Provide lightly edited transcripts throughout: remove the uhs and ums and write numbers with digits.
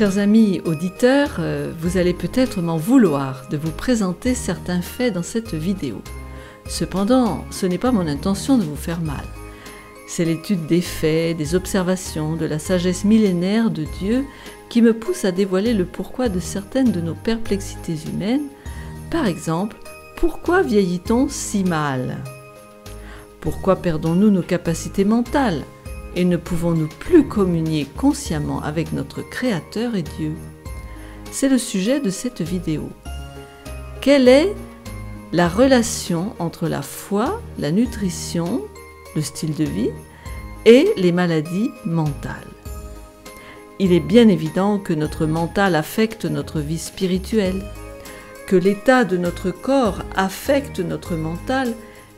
Chers amis auditeurs, vous allez peut-être m'en vouloir de vous présenter certains faits dans cette vidéo. Cependant, ce n'est pas mon intention de vous faire mal. C'est l'étude des faits, des observations, de la sagesse millénaire de Dieu qui me pousse à dévoiler le pourquoi de certaines de nos perplexités humaines. Par exemple, pourquoi vieillit-on si mal? Pourquoi perdons-nous nos capacités mentales? Et ne pouvons-nous plus communier consciemment avec notre Créateur et Dieu? C'est le sujet de cette vidéo. Quelle est la relation entre la foi, la nutrition, le style de vie et les maladies mentales? Il est bien évident que notre mental affecte notre vie spirituelle, que l'état de notre corps affecte notre mental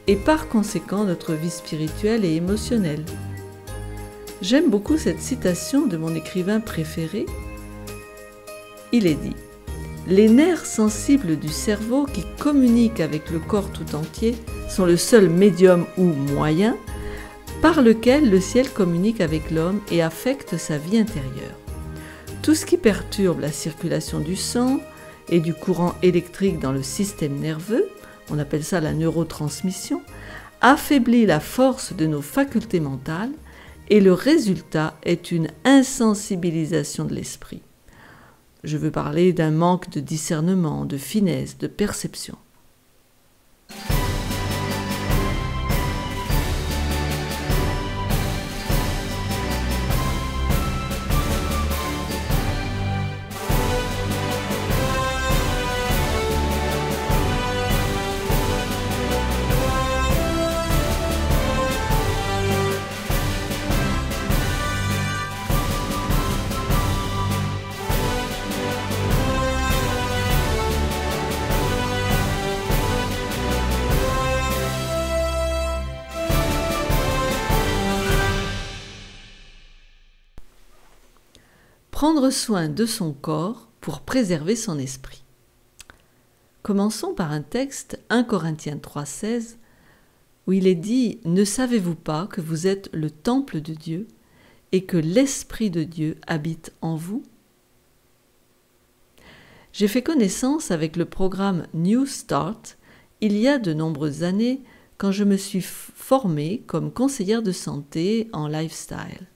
et par conséquent notre vie spirituelle et émotionnelle. J'aime beaucoup cette citation de mon écrivain préféré. Il est dit « Les nerfs sensibles du cerveau qui communiquent avec le corps tout entier sont le seul médium ou moyen par lequel le ciel communique avec l'homme et affecte sa vie intérieure. Tout ce qui perturbe la circulation du sang et du courant électrique dans le système nerveux, on appelle ça la neurotransmission, affaiblit la force de nos facultés mentales et le résultat est une insensibilisation de l'esprit. Je veux parler d'un manque de discernement, de finesse, de perception. Prendre soin de son corps pour préserver son esprit. Commençons par un texte, 1 Corinthiens 3,16, où il est dit « Ne savez-vous pas que vous êtes le temple de Dieu et que l'Esprit de Dieu habite en vous ?» J'ai fait connaissance avec le programme New Start il y a de nombreuses années quand je me suis formée comme conseillère de santé en lifestyle.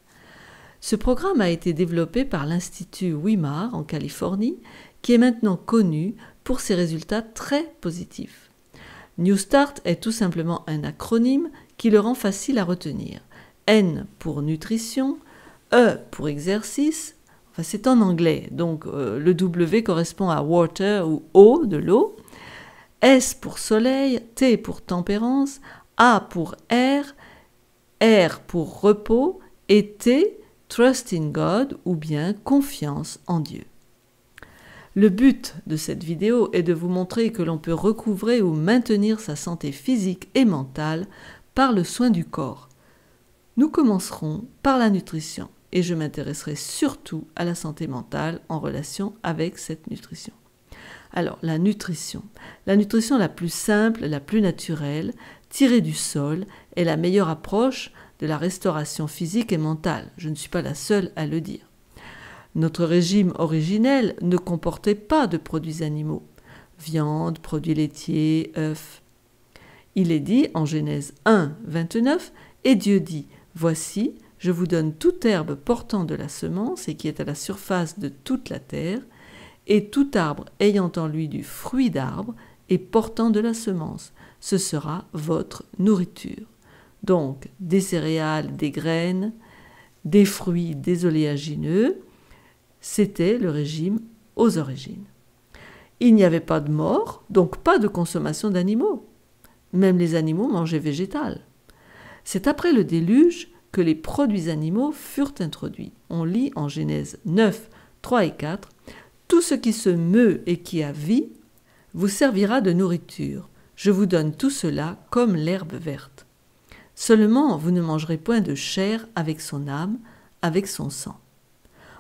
Ce programme a été développé par l'Institut Weimar en Californie, qui est maintenant connu pour ses résultats très positifs. New Start est tout simplement un acronyme qui le rend facile à retenir. N pour nutrition, E pour exercice, enfin c'est en anglais, donc le W correspond à water ou eau, de l'eau, S pour soleil, T pour tempérance, A pour air, R pour repos et T Trust in God ou bien confiance en Dieu. Le but de cette vidéo est de vous montrer que l'on peut recouvrer ou maintenir sa santé physique et mentale par le soin du corps. Nous commencerons par la nutrition et je m'intéresserai surtout à la santé mentale en relation avec cette nutrition. Alors, la nutrition la plus simple, la plus naturelle, tirée du sol, est la meilleure approche de la restauration physique et mentale. Je ne suis pas la seule à le dire. Notre régime originel ne comportait pas de produits animaux, viande, produits laitiers, œufs. Il est dit en Genèse 1, 29, « Et Dieu dit, voici, je vous donne toute herbe portant de la semence et qui est à la surface de toute la terre, et tout arbre ayant en lui du fruit d'arbre et portant de la semence, ce sera votre nourriture. » Donc, des céréales, des graines, des fruits, des oléagineux, c'était le régime aux origines. Il n'y avait pas de mort, donc pas de consommation d'animaux. Même les animaux mangeaient végétal. C'est après le déluge que les produits animaux furent introduits. On lit en Genèse 9, 3 et 4, « Tout ce qui se meut et qui a vie vous servira de nourriture. Je vous donne tout cela comme l'herbe verte. Seulement, vous ne mangerez point de chair avec son âme, avec son sang. »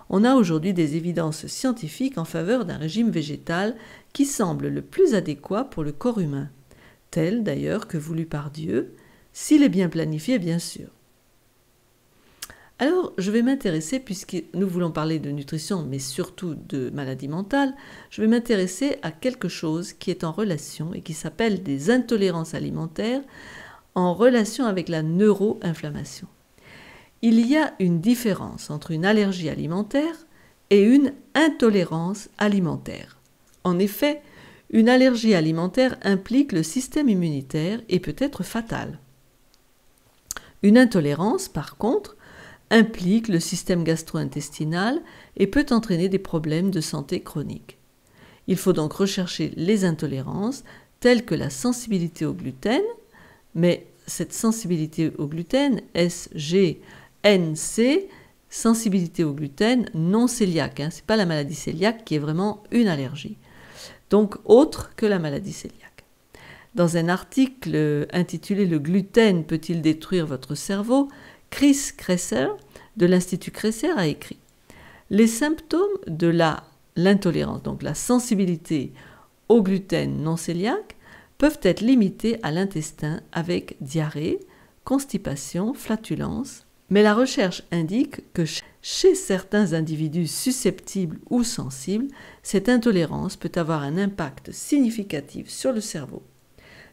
On a aujourd'hui des évidences scientifiques en faveur d'un régime végétal qui semble le plus adéquat pour le corps humain, tel d'ailleurs que voulu par Dieu, s'il est bien planifié bien sûr. Alors, je vais m'intéresser, puisque nous voulons parler de nutrition, mais surtout de maladies mentales, je vais m'intéresser à quelque chose qui est en relation et qui s'appelle des intolérances alimentaires en relation avec la neuroinflammation. Il y a une différence entre une allergie alimentaire et une intolérance alimentaire. En effet, une allergie alimentaire implique le système immunitaire et peut être fatale. Une intolérance, par contre, implique le système gastro-intestinal et peut entraîner des problèmes de santé chroniques. Il faut donc rechercher les intolérances telles que la sensibilité au gluten, mais cette sensibilité au gluten, SGNC, sensibilité au gluten non cœliaque, ce n'est pas la maladie cœliaque qui est vraiment une allergie, donc autre que la maladie cœliaque. Dans un article intitulé « Le gluten peut-il détruire votre cerveau ?», Chris Kresser de l'Institut Kresser a écrit « Les symptômes de l'intolérance, donc la sensibilité au gluten non cœliaque, peuvent être limités à l'intestin avec diarrhée, constipation, flatulence, mais la recherche indique que chez certains individus susceptibles ou sensibles, cette intolérance peut avoir un impact significatif sur le cerveau.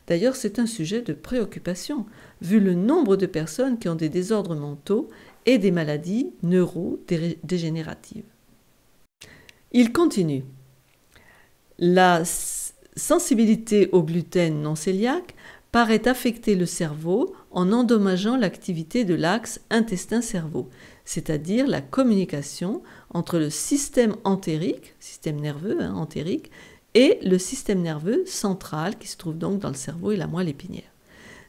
D'ailleurs, c'est un sujet de préoccupation, vu le nombre de personnes qui ont des désordres mentaux et des maladies neurodégénératives. Il continue. La sensibilité au gluten non cœliaque paraît affecter le cerveau en endommageant l'activité de l'axe intestin-cerveau, c'est-à-dire la communication entre le système entérique, système nerveux entérique, et le système nerveux central qui se trouve donc dans le cerveau et la moelle épinière.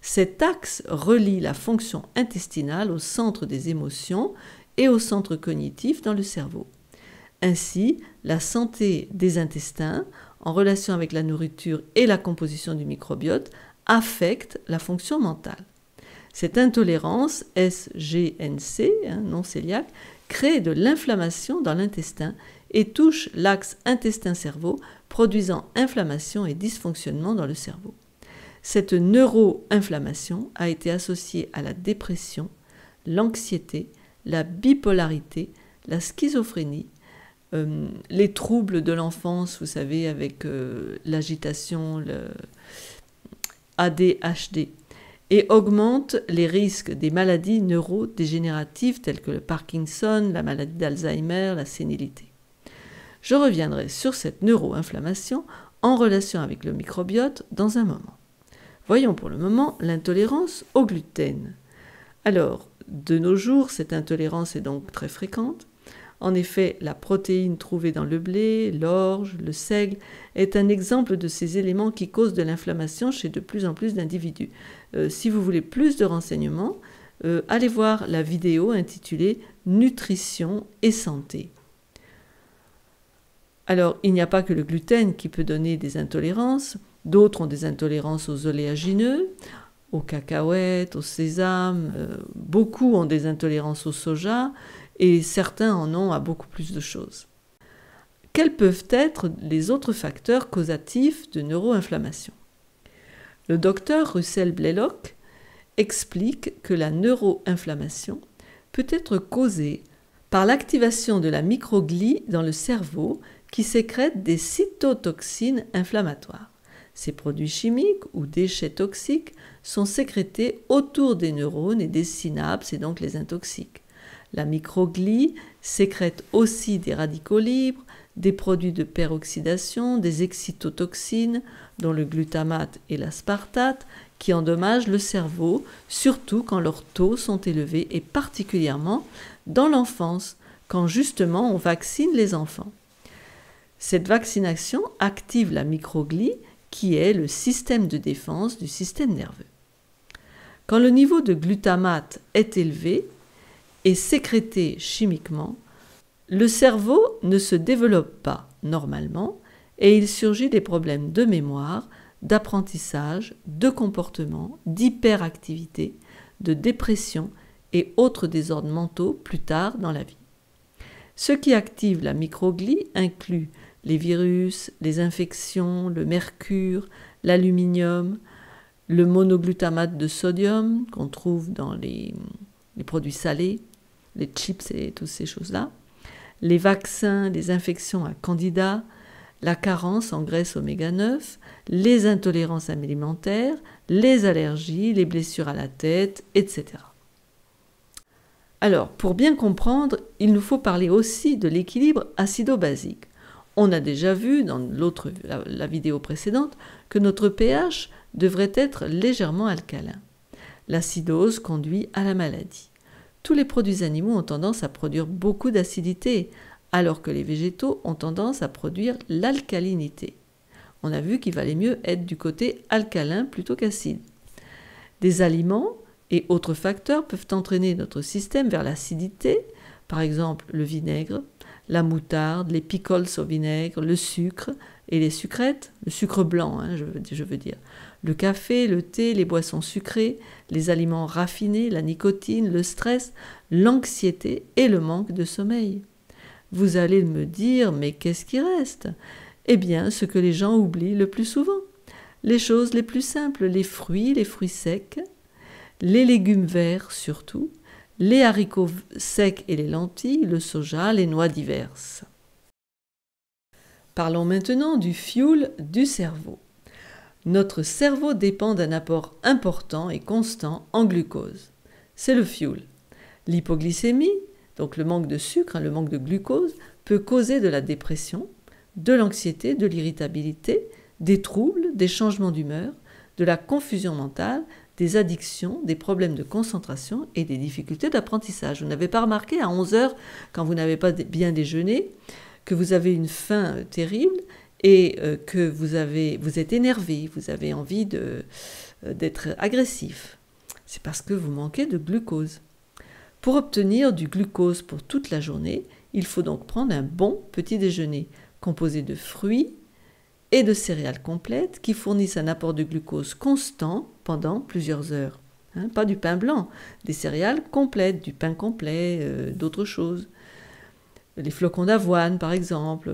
Cet axe relie la fonction intestinale au centre des émotions et au centre cognitif dans le cerveau. Ainsi, la santé des intestins, en relation avec la nourriture et la composition du microbiote, affecte la fonction mentale. Cette intolérance SGNC, non cœliaque, crée de l'inflammation dans l'intestin et touche l'axe intestin-cerveau, produisant inflammation et dysfonctionnement dans le cerveau. Cette neuroinflammation a été associée à la dépression, l'anxiété, la bipolarité, la schizophrénie, les troubles de l'enfance, vous savez, avec l'agitation, le ADHD, et augmente les risques des maladies neurodégénératives telles que le Parkinson, la maladie d'Alzheimer, la sénilité. Je reviendrai sur cette neuroinflammation en relation avec le microbiote dans un moment. Voyons pour le moment l'intolérance au gluten. Alors, de nos jours, cette intolérance est donc très fréquente. En effet, la protéine trouvée dans le blé, l'orge, le seigle est un exemple de ces éléments qui causent de l'inflammation chez de plus en plus d'individus. Si vous voulez plus de renseignements, allez voir la vidéo intitulée « Nutrition et santé ». Alors, il n'y a pas que le gluten qui peut donner des intolérances. D'autres ont des intolérances aux oléagineux, aux cacahuètes, au sésame. Beaucoup ont des intolérances au soja et certains en ont à beaucoup plus de choses. Quels peuvent être les autres facteurs causatifs de neuroinflammation ? Le docteur Russell Blaylock explique que la neuroinflammation peut être causée par l'activation de la microglie dans le cerveau qui sécrète des cytotoxines inflammatoires. Ces produits chimiques ou déchets toxiques sont sécrétés autour des neurones et des synapses et donc les intoxiquent. La microglie sécrète aussi des radicaux libres, des produits de peroxydation, des excitotoxines, dont le glutamate et l'aspartate, qui endommagent le cerveau, surtout quand leurs taux sont élevés et particulièrement dans l'enfance, quand justement on vaccine les enfants. Cette vaccination active la microglie, qui est le système de défense du système nerveux. Quand le niveau de glutamate est élevé et sécrété chimiquement, le cerveau ne se développe pas normalement et il surgit des problèmes de mémoire, d'apprentissage, de comportement, d'hyperactivité, de dépression et autres désordres mentaux plus tard dans la vie. Ce qui active la microglie inclut les virus, les infections, le mercure, l'aluminium, le monoglutamate de sodium qu'on trouve dans les produits salés, les chips et toutes ces choses-là, les vaccins, les infections à candida, la carence en graisse oméga 9, les intolérances alimentaires, les allergies, les blessures à la tête, etc. Alors, pour bien comprendre, il nous faut parler aussi de l'équilibre acido-basique. On a déjà vu dans la vidéo précédente que notre pH devrait être légèrement alcalin. L'acidose conduit à la maladie. Tous les produits animaux ont tendance à produire beaucoup d'acidité, alors que les végétaux ont tendance à produire l'alcalinité. On a vu qu'il valait mieux être du côté alcalin plutôt qu'acide. Des aliments et autres facteurs peuvent entraîner notre système vers l'acidité, par exemple le vinaigre, la moutarde, les pickles au vinaigre, le sucre et les sucrètes, le sucre blanc, je veux dire, le café, le thé, les boissons sucrées, les aliments raffinés, la nicotine, le stress, l'anxiété et le manque de sommeil. Vous allez me dire, mais qu'est-ce qui reste ? Eh bien, ce que les gens oublient le plus souvent. Les choses les plus simples, les fruits secs, les légumes verts surtout, les haricots secs et les lentilles, le soja, les noix diverses. Parlons maintenant du fuel du cerveau. Notre cerveau dépend d'un apport important et constant en glucose. C'est le fuel. L'hypoglycémie, donc le manque de sucre, le manque de glucose, peut causer de la dépression, de l'anxiété, de l'irritabilité, des troubles, des changements d'humeur, de la confusion mentale, des addictions, des problèmes de concentration et des difficultés d'apprentissage. Vous n'avez pas remarqué à 11 heures, quand vous n'avez pas bien déjeuné, que vous avez une faim terrible et que vous êtes énervé, vous avez envie d'être agressif. C'est parce que vous manquez de glucose. Pour obtenir du glucose pour toute la journée, il faut donc prendre un bon petit déjeuner composé de fruits et de céréales complètes qui fournissent un apport de glucose constant pendant plusieurs heures. Pas du pain blanc, des céréales complètes, du pain complet, d'autres choses. Les flocons d'avoine, par exemple.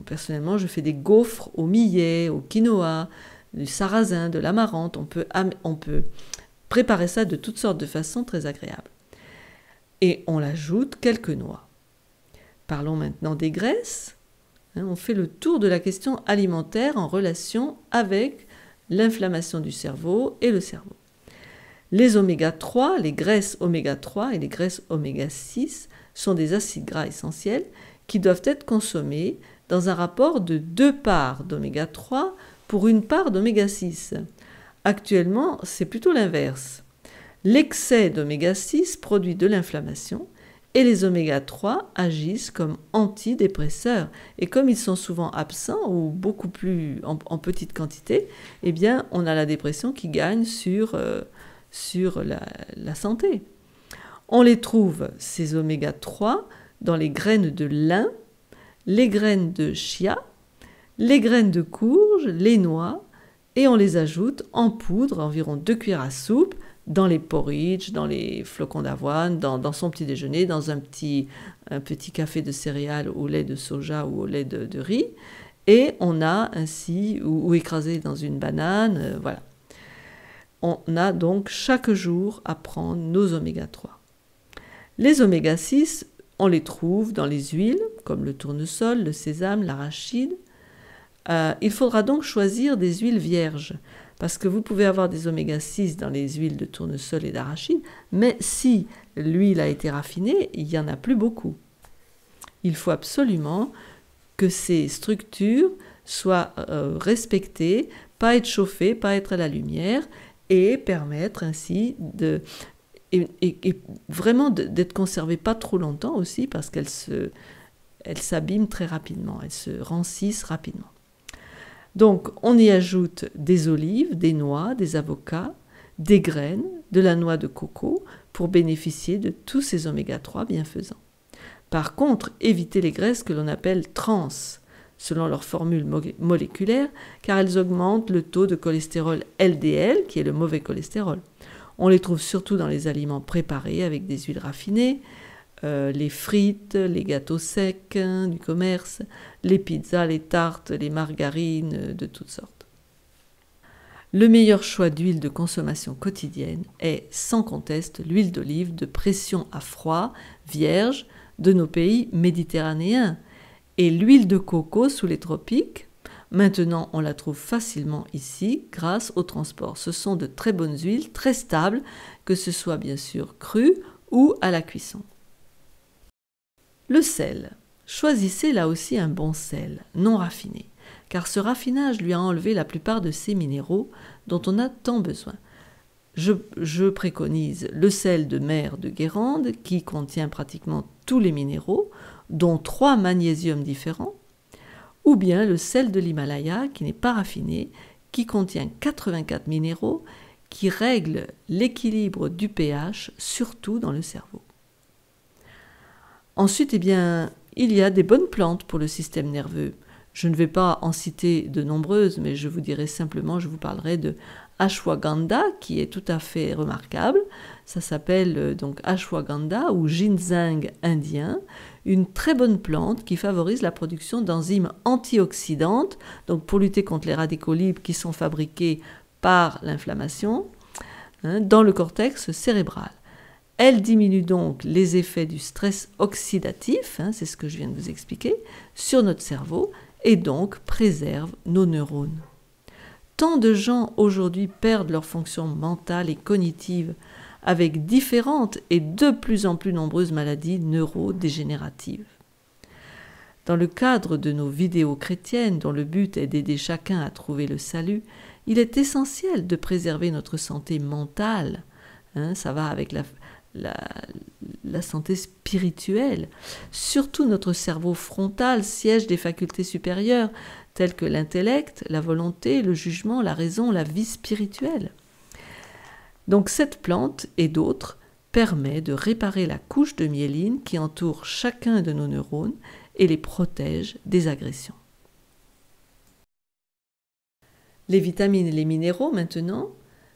Personnellement, je fais des gaufres au millet, au quinoa, du sarrasin, de l'amarante. On peut préparer ça de toutes sortes de façons très agréables. Et on ajoute quelques noix. Parlons maintenant des graisses. On fait le tour de la question alimentaire en relation avec l'inflammation du cerveau et le cerveau. Les oméga 3, les graisses oméga 3 et les graisses oméga 6 sont des acides gras essentiels qui doivent être consommés dans un rapport de 2 parts d'oméga 3 pour 1 part d'oméga 6. Actuellement, c'est plutôt l'inverse. L'excès d'oméga 6 produit de l'inflammation et les oméga 3 agissent comme antidépresseurs. Et comme ils sont souvent absents ou beaucoup plus en petite quantité, eh bien, on a la dépression qui gagne sur la santé. On les trouve, ces oméga 3, dans les graines de lin, les graines de chia, les graines de courge, les noix, et on les ajoute en poudre, environ 2 cuillères à soupe, dans les porridge, dans les flocons d'avoine, dans son petit déjeuner, dans un petit café de céréales au lait de soja ou au lait de riz, et on a ainsi, ou écrasé dans une banane, voilà. On a donc chaque jour à prendre nos oméga 3. Les oméga 6, on les trouve dans les huiles, comme le tournesol, le sésame, l'arachide. Il faudra donc choisir des huiles vierges, parce que vous pouvez avoir des oméga 6 dans les huiles de tournesol et d'arachide, mais si l'huile a été raffinée, il n'y en a plus beaucoup. Il faut absolument que ces structures soient respectées, pas être chauffées, pas être à la lumière, et permettre ainsi et vraiment d'être conservées pas trop longtemps aussi, parce qu'elles s'abîment très rapidement, elles se rancissent rapidement. Donc, on y ajoute des olives, des noix, des avocats, des graines, de la noix de coco pour bénéficier de tous ces oméga 3 bienfaisants. Par contre, évitez les graisses que l'on appelle trans, selon leur formule moléculaire, car elles augmentent le taux de cholestérol LDL, qui est le mauvais cholestérol. On les trouve surtout dans les aliments préparés avec des huiles raffinées, les frites, les gâteaux secs du commerce, les pizzas, les tartes, les margarines de toutes sortes. Le meilleur choix d'huile de consommation quotidienne est sans conteste l'huile d'olive de pression à froid, vierge, de nos pays méditerranéens. Et l'huile de coco sous les tropiques, maintenant on la trouve facilement ici grâce au transport. Ce sont de très bonnes huiles, très stables, que ce soit bien sûr crues ou à la cuisson. Le sel. Choisissez là aussi un bon sel, non raffiné, car ce raffinage lui a enlevé la plupart de ces minéraux dont on a tant besoin. Je préconise le sel de mer de Guérande qui contient pratiquement tous les minéraux, dont 3 magnésiums différents, ou bien le sel de l'Himalaya qui n'est pas raffiné, qui contient 84 minéraux qui règlent l'équilibre du pH, surtout dans le cerveau. Ensuite, il y a des bonnes plantes pour le système nerveux. Je ne vais pas en citer de nombreuses, mais je vous parlerai de ashwagandha, qui est tout à fait remarquable. Ça s'appelle donc ashwagandha ou ginseng indien, une très bonne plante qui favorise la production d'enzymes antioxydantes, donc pour lutter contre les radicaux libres qui sont fabriqués par l'inflammation, dans le cortex cérébral. Elle diminue donc les effets du stress oxydatif, c'est ce que je viens de vous expliquer, sur notre cerveau et donc préserve nos neurones. Tant de gens aujourd'hui perdent leur fonction mentale et cognitive avec différentes et de plus en plus nombreuses maladies neurodégénératives. Dans le cadre de nos vidéos chrétiennes dont le but est d'aider chacun à trouver le salut, il est essentiel de préserver notre santé mentale. Ça va avec la santé spirituelle. Surtout notre cerveau frontal, siège des facultés supérieures, telles que l'intellect, la volonté, le jugement, la raison, la vie spirituelle. Donc cette plante et d'autres permet de réparer la couche de myéline qui entoure chacun de nos neurones et les protège des agressions. Les vitamines et les minéraux, maintenant,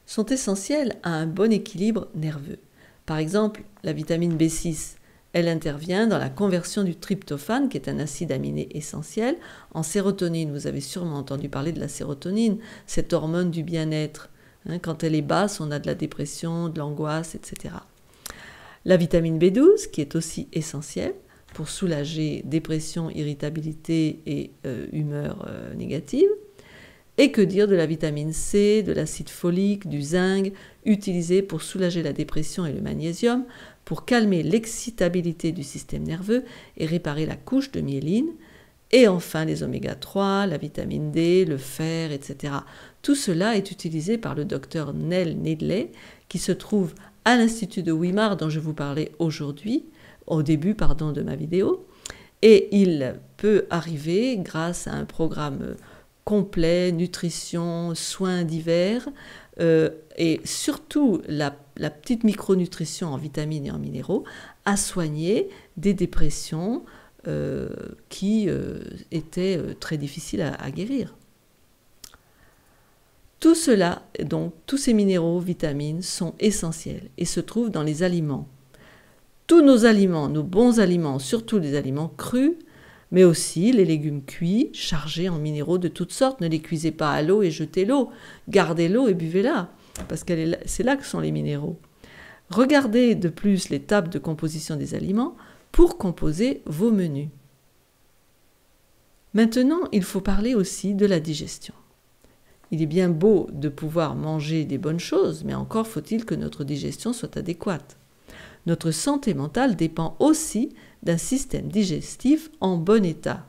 sont essentiels à un bon équilibre nerveux. Par exemple, la vitamine B6, elle intervient dans la conversion du tryptophane, qui est un acide aminé essentiel, en sérotonine. Vous avez sûrement entendu parler de la sérotonine, cette hormone du bien-être. Quand elle est basse, on a de la dépression, de l'angoisse, etc. La vitamine B12, qui est aussi essentielle pour soulager dépression, irritabilité et humeur négative. Et que dire de la vitamine C, de l'acide folique, du zinc, utilisés pour soulager la dépression et le magnésium, pour calmer l'excitabilité du système nerveux et réparer la couche de myéline. Et enfin les oméga 3, la vitamine D, le fer, etc. Tout cela est utilisé par le docteur Nell Needley, qui se trouve à l'Institut de Weimar dont je vous parlais aujourd'hui, au début de ma vidéo. Et il peut arriver, grâce à un programme complet, nutrition, soins divers, et surtout la petite micronutrition en vitamines et en minéraux, à soigner des dépressions qui étaient très difficiles à guérir. Tout cela, donc, tous ces minéraux, vitamines, sont essentiels et se trouvent dans les aliments. Tous nos aliments, nos bons aliments, surtout les aliments crus, mais aussi les légumes cuits, chargés en minéraux de toutes sortes. Ne les cuisez pas à l'eau et jetez l'eau. Gardez l'eau et buvez-la, parce que c'est là que sont les minéraux. Regardez de plus les tables de composition des aliments pour composer vos menus. Maintenant, il faut parler aussi de la digestion. Il est bien beau de pouvoir manger des bonnes choses, mais encore faut-il que notre digestion soit adéquate. Notre santé mentale dépend aussi d'un système digestif en bon état.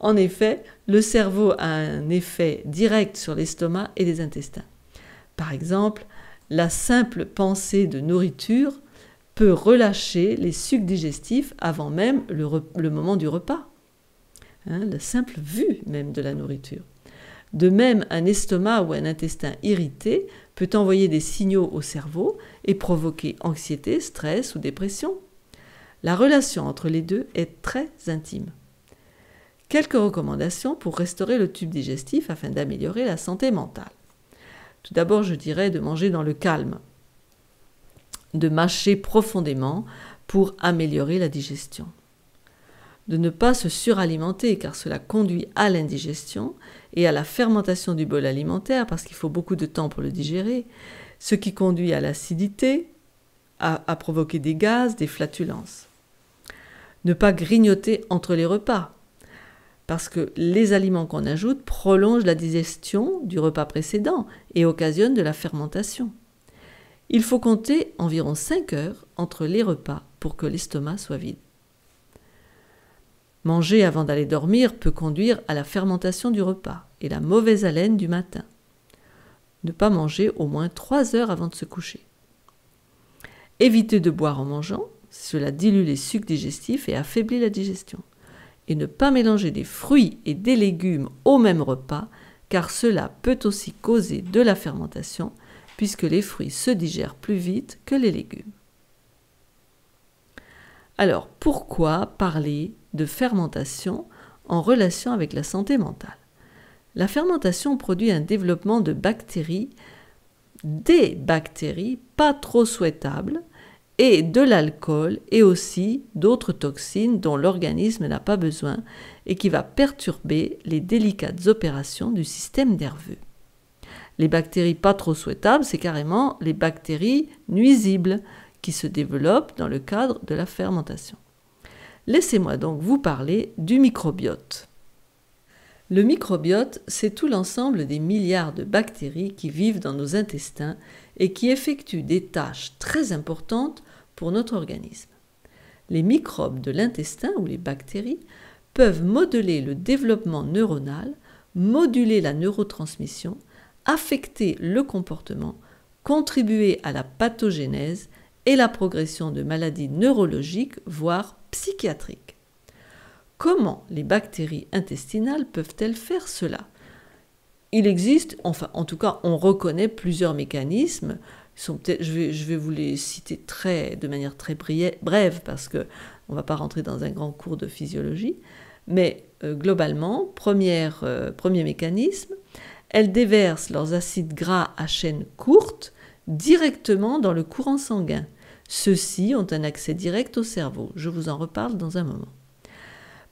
En effet, le cerveau a un effet direct sur l'estomac et les intestins. Par exemple, la simple pensée de nourriture peut relâcher les sucs digestifs avant même le moment du repas. La simple vue même de la nourriture. De même, un estomac ou un intestin irrité peut envoyer des signaux au cerveau et provoquer anxiété, stress ou dépression. La relation entre les deux est très intime. Quelques recommandations pour restaurer le tube digestif afin d'améliorer la santé mentale. Tout d'abord, je dirais de manger dans le calme, de mâcher profondément pour améliorer la digestion, de ne pas se suralimenter car cela conduit à l'indigestion et à la fermentation du bol alimentaire parce qu'il faut beaucoup de temps pour le digérer, ce qui conduit à l'acidité, à provoquer des gaz, des flatulences. Ne pas grignoter entre les repas parce que les aliments qu'on ajoute prolongent la digestion du repas précédent et occasionnent de la fermentation. Il faut compter environ 5 heures entre les repas pour que l'estomac soit vide. Manger avant d'aller dormir peut conduire à la fermentation du repas et la mauvaise haleine du matin. Ne pas manger au moins 3 heures avant de se coucher. Éviter de boire en mangeant, cela dilue les sucs digestifs et affaiblit la digestion. Et ne pas mélanger des fruits et des légumes au même repas, car cela peut aussi causer de la fermentation, puisque les fruits se digèrent plus vite que les légumes. Alors, pourquoi parler de fermentation en relation avec la santé mentale? La fermentation produit un développement de bactéries, des bactéries pas trop souhaitables, et de l'alcool et aussi d'autres toxines dont l'organisme n'a pas besoin et qui va perturber les délicates opérations du système nerveux. Les bactéries pas trop souhaitables, c'est carrément les bactéries nuisibles qui se développent dans le cadre de la fermentation. Laissez-moi donc vous parler du microbiote. Le microbiote, c'est tout l'ensemble des milliards de bactéries qui vivent dans nos intestins et qui effectuent des tâches très importantes pour notre organisme. Les microbes de l'intestin ou les bactéries peuvent modeler le développement neuronal, moduler la neurotransmission, affecter le comportement, contribuer à la pathogénèse et la progression de maladies neurologiques, voire psychiatriques. Comment les bactéries intestinales peuvent-elles faire cela? Il existe, enfin en tout cas on reconnaît plusieurs mécanismes. Je vais vous les citer de manière très brève parce qu'on ne va pas rentrer dans un grand cours de physiologie. Mais globalement, premier mécanisme, elles déversent leurs acides gras à chaîne courte directement dans le courant sanguin. Ceux-ci ont un accès direct au cerveau. Je vous en reparle dans un moment.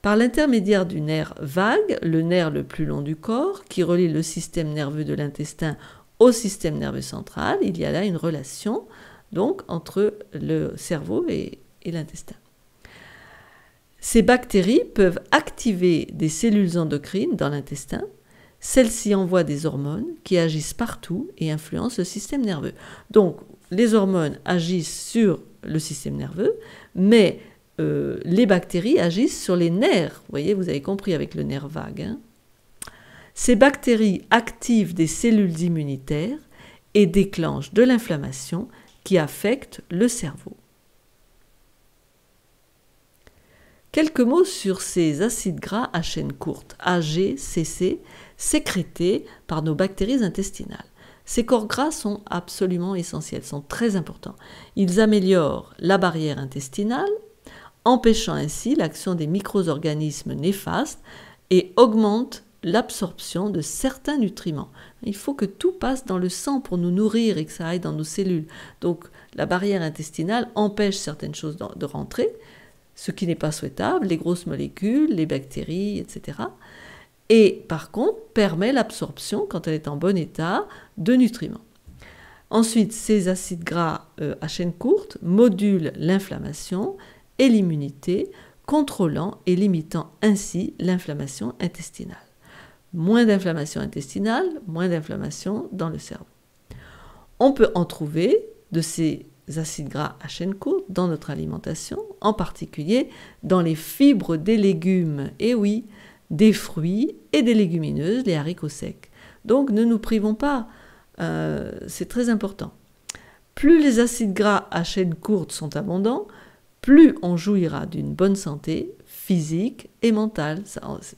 Par l'intermédiaire du nerf vague, le nerf le plus long du corps, qui relie le système nerveux de l'intestin au système nerveux central, il y a là une relation donc entre le cerveau et l'intestin. Ces bactéries peuvent activer des cellules endocrines dans l'intestin. Celles-ci envoient des hormones qui agissent partout et influencent le système nerveux. Donc, les hormones agissent sur le système nerveux, mais les bactéries agissent sur les nerfs. Vous voyez, vous avez compris avec le nerf vague. Hein. Ces bactéries activent des cellules immunitaires et déclenchent de l'inflammation qui affecte le cerveau. Quelques mots sur ces acides gras à chaîne courte, AGCC, sécrétés par nos bactéries intestinales. Ces corps gras sont absolument essentiels, sont très importants. Ils améliorent la barrière intestinale, empêchant ainsi l'action des micro-organismes néfastes et augmentent l'absorption de certains nutriments. Il faut que tout passe dans le sang pour nous nourrir et que ça aille dans nos cellules. Donc la barrière intestinale empêche certaines choses de rentrer, ce qui n'est pas souhaitable, les grosses molécules, les bactéries, etc. Et par contre, permet l'absorption, quand elle est en bon état, de nutriments. Ensuite, ces acides gras à chaîne courte modulent l'inflammation et l'immunité, contrôlant et limitant ainsi l'inflammation intestinale. Moins d'inflammation intestinale, moins d'inflammation dans le cerveau. On peut en trouver de ces acides gras à chaîne courte dans notre alimentation, en particulier dans les fibres des légumes, et oui, des fruits et des légumineuses, les haricots secs. Donc ne nous privons pas, c'est très important. Plus les acides gras à chaîne courte sont abondants, plus on jouira d'une bonne santé physique et mentale.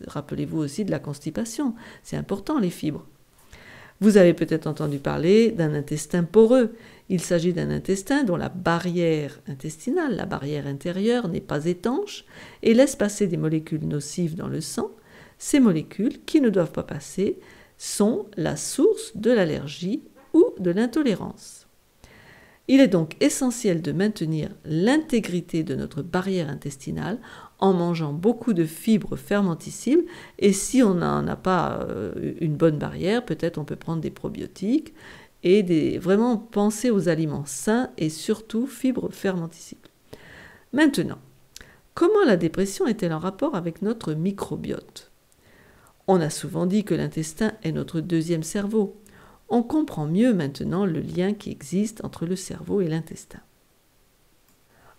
Rappelez-vous aussi de la constipation, c'est important les fibres. Vous avez peut-être entendu parler d'un intestin poreux. Il s'agit d'un intestin dont la barrière intestinale, la barrière intérieure, n'est pas étanche et laisse passer des molécules nocives dans le sang. Ces molécules, qui ne doivent pas passer, sont la source de l'allergie ou de l'intolérance. Il est donc essentiel de maintenir l'intégrité de notre barrière intestinale en mangeant beaucoup de fibres fermentescibles. Et si on n'en a pas une bonne barrière, peut-être on peut prendre des probiotiques et vraiment penser aux aliments sains et surtout fibres fermentescibles. Maintenant, comment la dépression est-elle en rapport avec notre microbiote ? On a souvent dit que l'intestin est notre deuxième cerveau. On comprend mieux maintenant le lien qui existe entre le cerveau et l'intestin.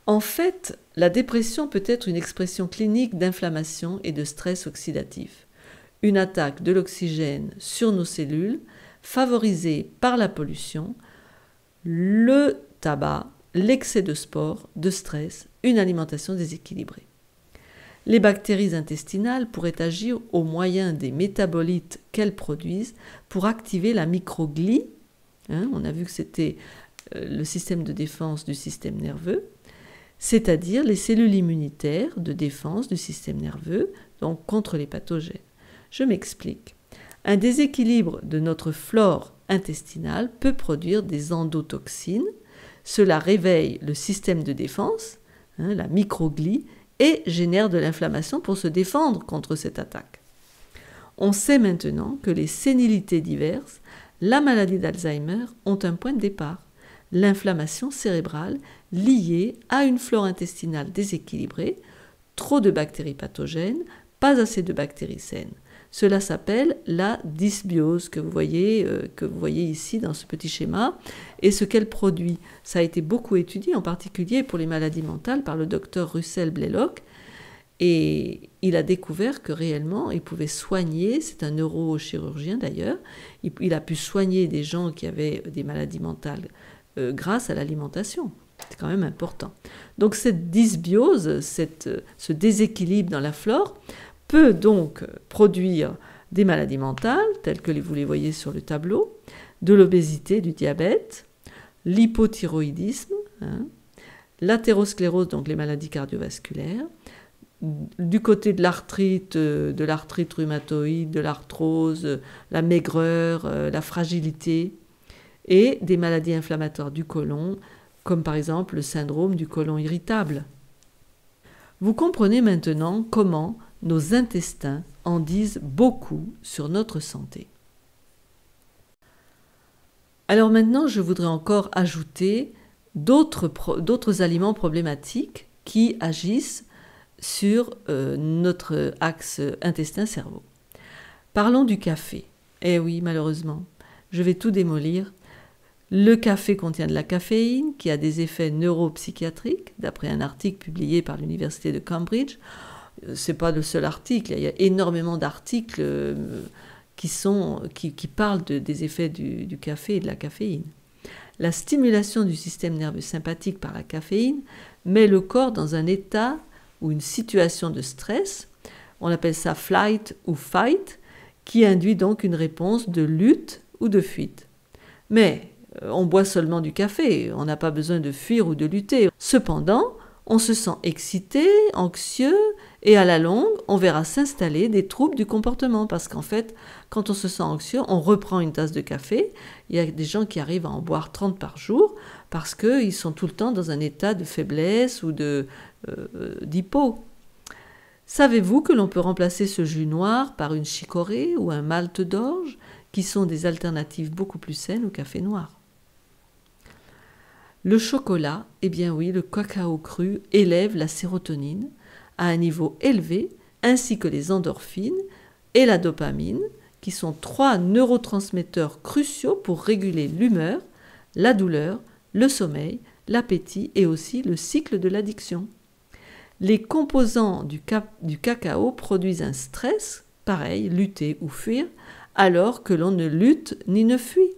En fait, la dépression peut être une expression clinique d'inflammation et de stress oxydatif, une attaque de l'oxygène sur nos cellules favorisée par la pollution, le tabac, l'excès de sport, de stress, une alimentation déséquilibrée. Les bactéries intestinales pourraient agir au moyen des métabolites qu'elles produisent pour activer la microglie. On a vu que c'était le système de défense du système nerveux, c'est-à-dire les cellules immunitaires de défense du système nerveux, donc contre les pathogènes. Je m'explique. Un déséquilibre de notre flore intestinale peut produire des endotoxines. Cela réveille le système de défense, la microglie, et génère de l'inflammation pour se défendre contre cette attaque. On sait maintenant que les sénilités diverses, la maladie d'Alzheimer, ont un point de départ, l'inflammation cérébrale liée à une flore intestinale déséquilibrée, trop de bactéries pathogènes, pas assez de bactéries saines. Cela s'appelle la dysbiose que vous voyez ici dans ce petit schéma. Et ce qu'elle produit, ça a été beaucoup étudié, en particulier pour les maladies mentales, par le docteur Russell Blaylock. Et il a découvert que réellement, il pouvait soigner, c'est un neurochirurgien d'ailleurs, il a pu soigner des gens qui avaient des maladies mentales grâce à l'alimentation. C'est quand même important. Donc cette dysbiose, ce déséquilibre dans la flore, peut donc produire des maladies mentales, telles que vous les voyez sur le tableau, de l'obésité, du diabète, l'hypothyroïdisme, l'athérosclérose, donc les maladies cardiovasculaires, du côté de l'arthrite rhumatoïde, de l'arthrose, la maigreur, la fragilité, et des maladies inflammatoires du côlon, comme par exemple le syndrome du côlon irritable. Vous comprenez maintenant comment nos intestins en disent beaucoup sur notre santé. Alors maintenant, je voudrais encore ajouter d'autres aliments problématiques qui agissent sur notre axe intestin-cerveau. Parlons du café. Eh oui, malheureusement, je vais tout démolir. Le café contient de la caféine qui a des effets neuropsychiatriques, d'après un article publié par l'université de Cambridge. Ce n'est pas le seul article, il y a énormément d'articles qui parlent des effets du café et de la caféine. La stimulation du système nerveux sympathique par la caféine met le corps dans un état ou une situation de stress, on appelle ça flight ou fight, qui induit donc une réponse de lutte ou de fuite. Mais on boit seulement du café, on n'a pas besoin de fuir ou de lutter. Cependant, on se sent excité, anxieux, et à la longue, on verra s'installer des troubles du comportement. Parce qu'en fait, quand on se sent anxieux, on reprend une tasse de café. Il y a des gens qui arrivent à en boire 30 par jour parce qu'ils sont tout le temps dans un état de faiblesse ou d'hypo. Savez-vous que l'on peut remplacer ce jus noir par une chicorée ou un malt d'orge, qui sont des alternatives beaucoup plus saines au café noir? Le chocolat, eh bien oui, le cacao cru élève la sérotonine à un niveau élevé, ainsi que les endorphines et la dopamine, qui sont 3 neurotransmetteurs cruciaux pour réguler l'humeur, la douleur, le sommeil, l'appétit et aussi le cycle de l'addiction. Les composants du cacao produisent un stress, pareil, lutter ou fuir, alors que l'on ne lutte ni ne fuit.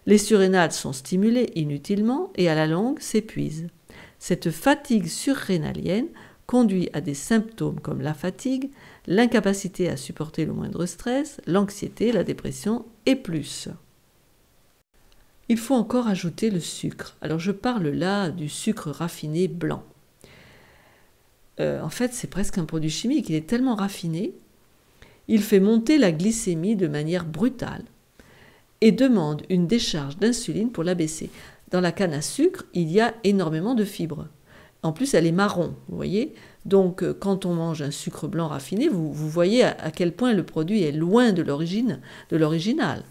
Les surrénales sont stimulées inutilement et à la longue s'épuisent. Cette fatigue surrénalienne conduit à des symptômes comme la fatigue, l'incapacité à supporter le moindre stress, l'anxiété, la dépression et plus. Il faut encore ajouter le sucre. Alors je parle là du sucre raffiné blanc. En fait, c'est presque un produit chimique. Il est tellement raffiné, il fait monter la glycémie de manière brutale et demande une décharge d'insuline pour l'abaisser. Dans la canne à sucre, il y a énormément de fibres. En plus, elle est marron, vous voyez. Donc, quand on mange un sucre blanc raffiné, vous voyez à quel point le produit est loin de l'original.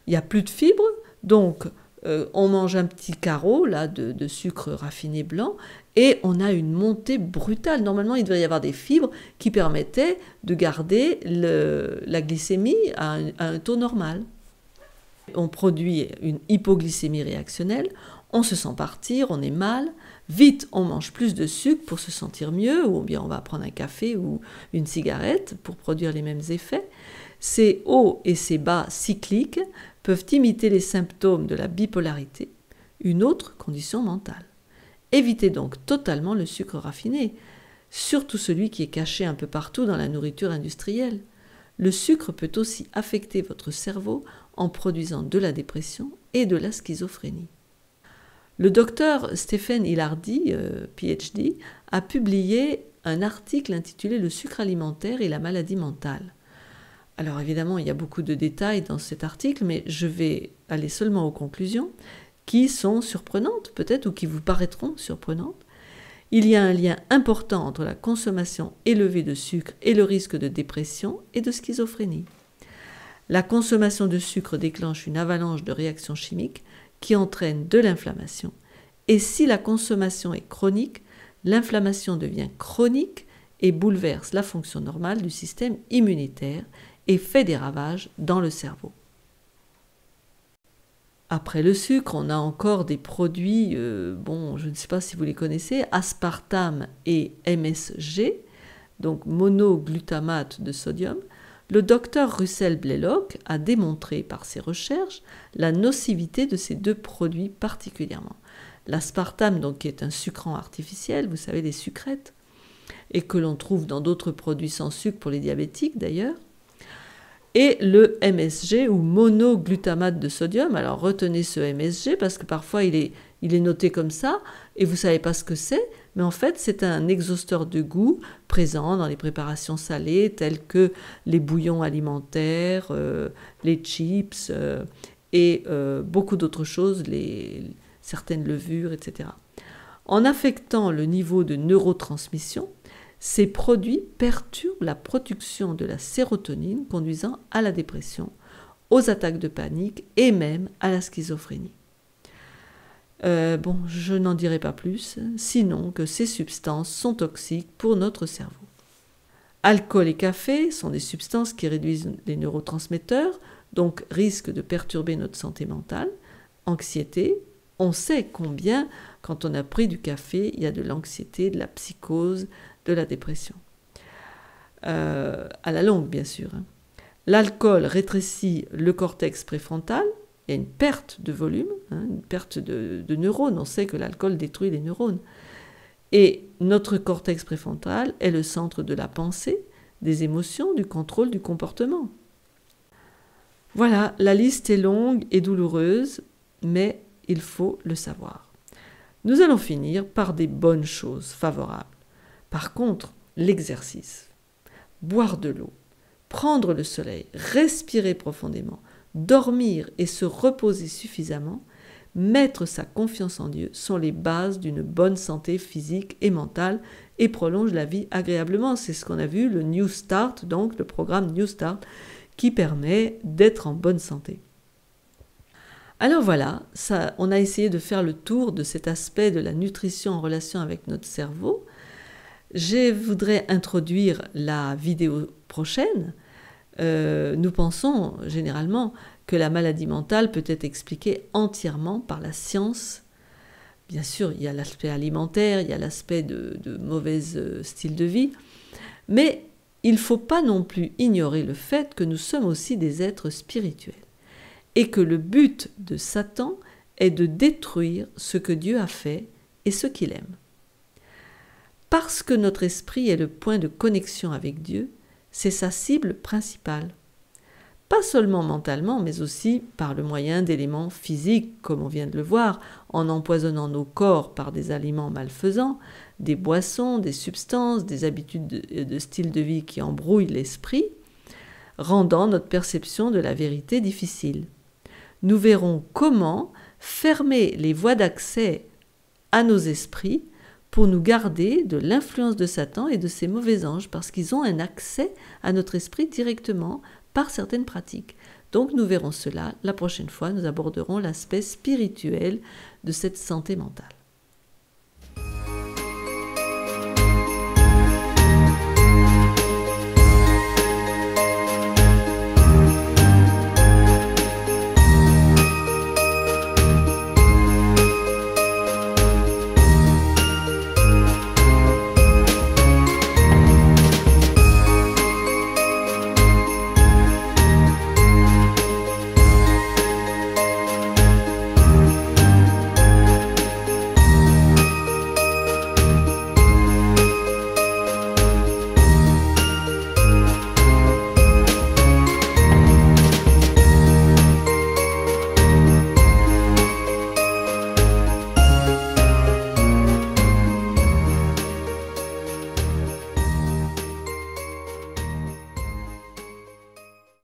Il n'y a plus de fibres, donc on mange un petit carreau là, de sucre raffiné blanc et on a une montée brutale. Normalement, il devrait y avoir des fibres qui permettaient de garder la glycémie à un taux normal. On produit une hypoglycémie réactionnelle, on se sent partir, on est mal, vite on mange plus de sucre pour se sentir mieux, ou bien on va prendre un café ou une cigarette pour produire les mêmes effets. Ces hauts et ces bas cycliques peuvent imiter les symptômes de la bipolarité, une autre condition mentale. Évitez donc totalement le sucre raffiné, surtout celui qui est caché un peu partout dans la nourriture industrielle. Le sucre peut aussi affecter votre cerveau en produisant de la dépression et de la schizophrénie. Le docteur Stephen Ilardi, PhD, a publié un article intitulé « Le sucre alimentaire et la maladie mentale ». Alors évidemment, il y a beaucoup de détails dans cet article, mais je vais aller seulement aux conclusions qui sont surprenantes peut-être ou qui vous paraîtront surprenantes. Il y a un lien important entre la consommation élevée de sucre et le risque de dépression et de schizophrénie. La consommation de sucre déclenche une avalanche de réactions chimiques qui entraînent de l'inflammation. Et si la consommation est chronique, l'inflammation devient chronique et bouleverse la fonction normale du système immunitaire et fait des ravages dans le cerveau. Après le sucre, on a encore des produits, je ne sais pas si vous les connaissez, aspartame et MSG, donc monoglutamate de sodium. Le docteur Russell Blaylock a démontré par ses recherches la nocivité de ces deux produits particulièrement. L'aspartame, donc, qui est un sucrant artificiel, vous savez, les sucrètes, et que l'on trouve dans d'autres produits sans sucre pour les diabétiques d'ailleurs, et le MSG ou monoglutamate de sodium. Alors retenez ce MSG parce que parfois il est noté comme ça et vous ne savez pas ce que c'est, mais en fait c'est un exhausteur de goût présent dans les préparations salées telles que les bouillons alimentaires, les chips et beaucoup d'autres choses, certaines levures, etc. En affectant le niveau de neurotransmission, ces produits perturbent la production de la sérotonine conduisant à la dépression, aux attaques de panique et même à la schizophrénie. Je n'en dirai pas plus, sinon que ces substances sont toxiques pour notre cerveau. Alcool et café sont des substances qui réduisent les neurotransmetteurs, donc risquent de perturber notre santé mentale, anxiété. On sait combien, quand on a pris du café, il y a de l'anxiété, de la psychose, de la dépression. À la longue, bien sûr. L'alcool rétrécit le cortex préfrontal, il y a une perte de volume, une perte de neurones, on sait que l'alcool détruit les neurones. Et notre cortex préfrontal est le centre de la pensée, des émotions, du contrôle du comportement. Voilà, la liste est longue et douloureuse, mais il faut le savoir. Nous allons finir par des bonnes choses favorables. Par contre, l'exercice, boire de l'eau, prendre le soleil, respirer profondément, dormir et se reposer suffisamment, mettre sa confiance en Dieu sont les bases d'une bonne santé physique et mentale et prolongent la vie agréablement. C'est ce qu'on a vu, le New Start, donc le programme New Start, qui permet d'être en bonne santé. Alors voilà, on a essayé de faire le tour de cet aspect de la nutrition en relation avec notre cerveau. Je voudrais introduire la vidéo prochaine. Nous pensons généralement que la maladie mentale peut être expliquée entièrement par la science. Bien sûr, il y a l'aspect alimentaire, il y a l'aspect de mauvais style de vie, mais il ne faut pas non plus ignorer le fait que nous sommes aussi des êtres spirituels et que le but de Satan est de détruire ce que Dieu a fait et ce qu'il aime. Parce que notre esprit est le point de connexion avec Dieu, c'est sa cible principale. Pas seulement mentalement, mais aussi par le moyen d'éléments physiques, comme on vient de le voir, en empoisonnant nos corps par des aliments malfaisants, des boissons, des substances, des habitudes de style de vie qui embrouillent l'esprit, rendant notre perception de la vérité difficile. Nous verrons comment fermer les voies d'accès à nos esprits pour nous garder de l'influence de Satan et de ses mauvais anges, parce qu'ils ont un accès à notre esprit directement par certaines pratiques. Donc nous verrons cela la prochaine fois, nous aborderons l'aspect spirituel de cette santé mentale.